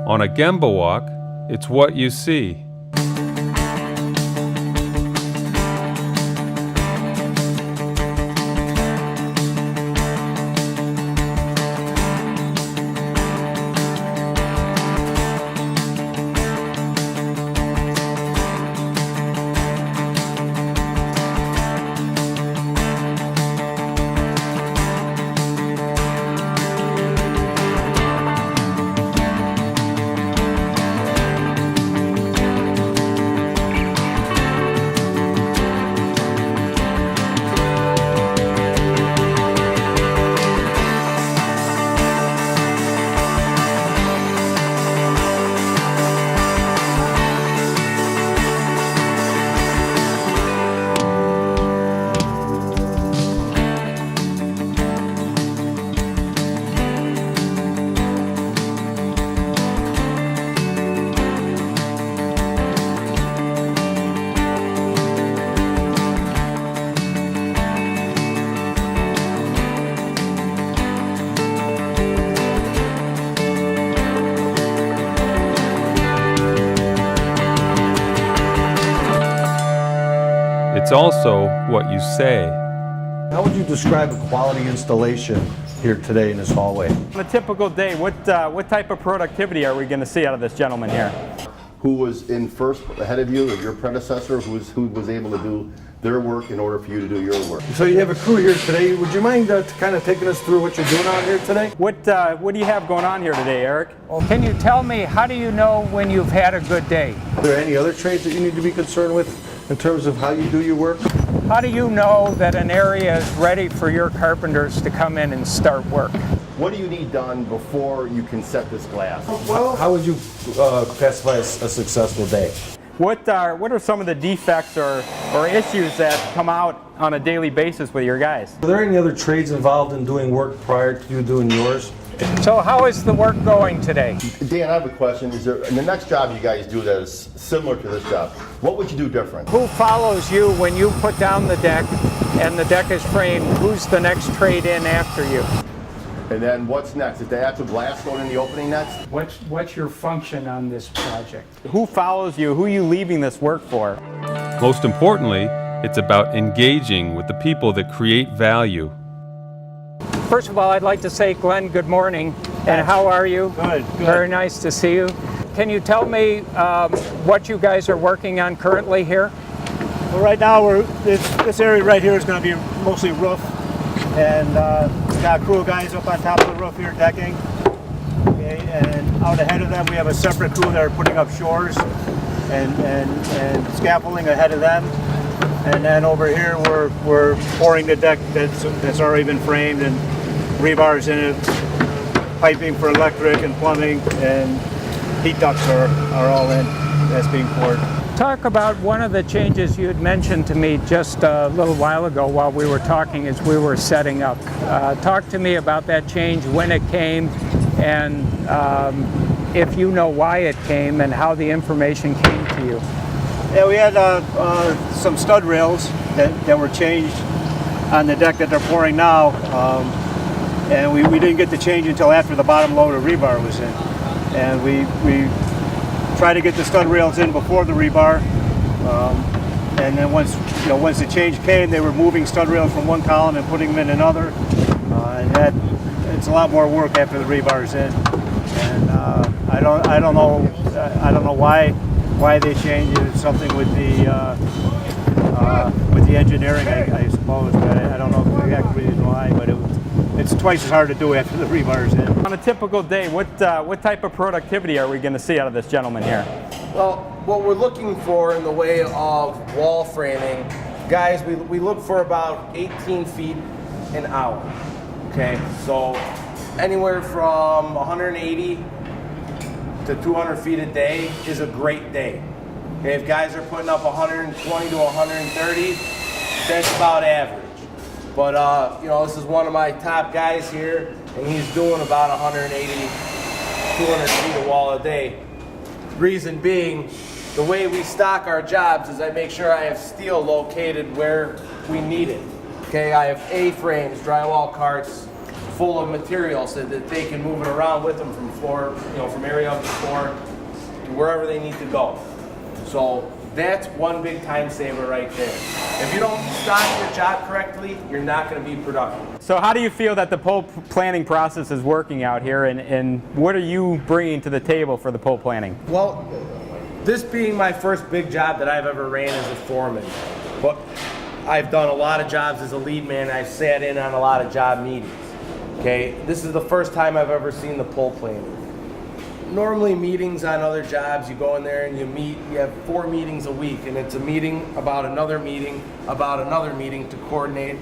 On a Gemba walk, it's what you see. It's also what you say. How would you describe a quality installation here today in this hallway? On a typical day, what type of productivity are we going to see out of this gentleman here? Who was in first ahead of you, or your predecessor, who was able to do their work in order for you to do your work? So you have a crew here today. Would you mind kind of taking us through what you're doing out here today? What do you have going on here today, Eric? Well, can you tell me, how do you know when you've had a good day? Are there any other trades that you need to be concerned with in terms of how you do your work? How do you know that an area is ready for your carpenters to come in and start work? What do you need done before you can set this glass? Well, how would you classify a successful day? What are some of the defects or issues that come out on a daily basis with your guys? Are there any other trades involved in doing work prior to you doing yours? So how is the work going today? Dan, I have a question. Is there, in the next job you guys do that is similar to this job, what would you do different? Who follows you when you put down the deck and the deck is framed? Who's the next trade in after you? And then what's next? Is the actual glass going in the opening next? What's your function on this project? Who follows you? Who are you leaving this work for? Most importantly, it's about engaging with the people that create value. First of all, I'd like to say, Glenn, good morning. And how are you? Good. Very nice to see you. Can you tell me what you guys are working on currently here? Well, right now, this area right here is going to be mostly roof. And we got a crew of guys up on top of the roof here decking. Okay, and out ahead of them, we have a separate crew that are putting up shores and scaffolding ahead of them. And then over here, we're pouring the deck that's already been framed and rebars in it, piping for electric and plumbing, and heat ducts are all in. That's being poured. Talk about one of the changes you had mentioned to me just a little while ago while we were talking as we were setting up. Talk to me about that change, when it came, and if you know why it came and how the information came to you. Yeah, we had some stud rails that were changed on the deck that they're pouring now, and we didn't get the change until after the bottom load of rebar was in. And we tried to get the stud rails in before the rebar, and then once the change came, they were moving stud rails from one column and putting them in another, and it's a lot more work after the rebar's in. And I don't know why they changed it. It's something with the engineering, I suppose, but I don't know the exact reason why. But it's twice as hard to do after the rebar's in. On a typical day, what type of productivity are we going to see out of this gentleman here? Well, what we're looking for in the way of wall framing, guys, we look for about 18 feet an hour. Okay, so anywhere from 180 to 200 feet a day is a great day. Okay, if guys are putting up 120 to 130, that's about average. But this is one of my top guys here, and he's doing about 180, 200 feet of wall a day. Reason being, the way we stock our jobs is I make sure I have steel located where we need it. Okay, I have A-frames, drywall carts, full of material so that they can move it around with them from floor, from area of the floor to wherever they need to go. So that's one big time saver right there. If you don't stock your job correctly, you're not going to be productive. So how do you feel that the pole planning process is working out here, and what are you bringing to the table for the pole planning? Well, this being my first big job that I've ever ran as a foreman, but I've done a lot of jobs as a lead man. I've sat in on a lot of job meetings. Okay, this is the first time I've ever seen the pole planning. Normally meetings on other jobs, you go in there and you meet, you have 4 meetings a week, and it's a meeting about another meeting to coordinate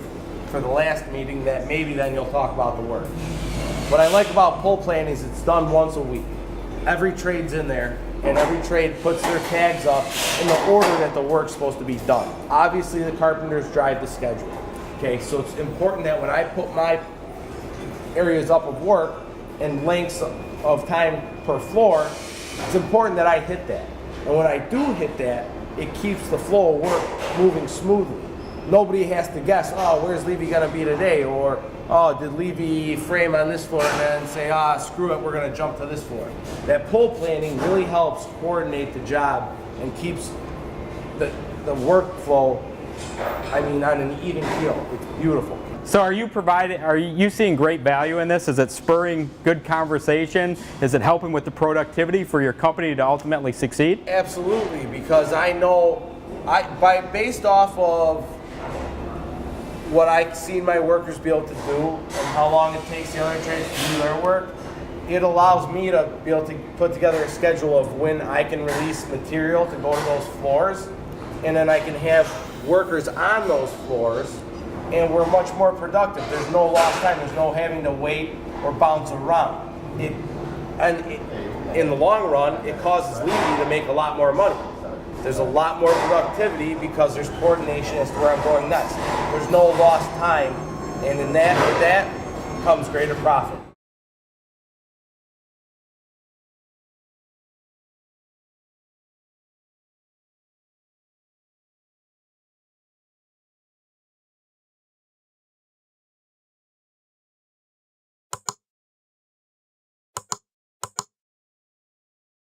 for the last meeting that maybe then you'll talk about the work. What I like about pole planning is it's done once a week. Every trade's in there, and every trade puts their tags up in the order that the work's supposed to be done. Obviously the carpenters drive the schedule. Okay, so it's important that when I put my areas up of work and lengths of time per floor, it's important that I hit that. And when I do hit that, it keeps the flow of work moving smoothly. Nobody has to guess, oh, where's Levy gonna be today? Or, oh, did Levy frame on this floor and then say, screw it, we're gonna jump to this floor. That pole planning really helps coordinate the job and keeps the workflow, on an even keel. It's beautiful. So are you seeing great value in this? Is it spurring good conversation? Is it helping with the productivity for your company to ultimately succeed? Absolutely, because I know, based off of what I've seen my workers be able to do and how long it takes the other trades to do their work, it allows me to be able to put together a schedule of when I can release material to go to those floors, and then I can have workers on those floors, and we're much more productive. There's no lost time. There's no having to wait or bounce around. In the long run, it causes Levy to make a lot more money. There's a lot more productivity because there's coordination as to where I'm going next. There's no lost time, and with that comes greater profit.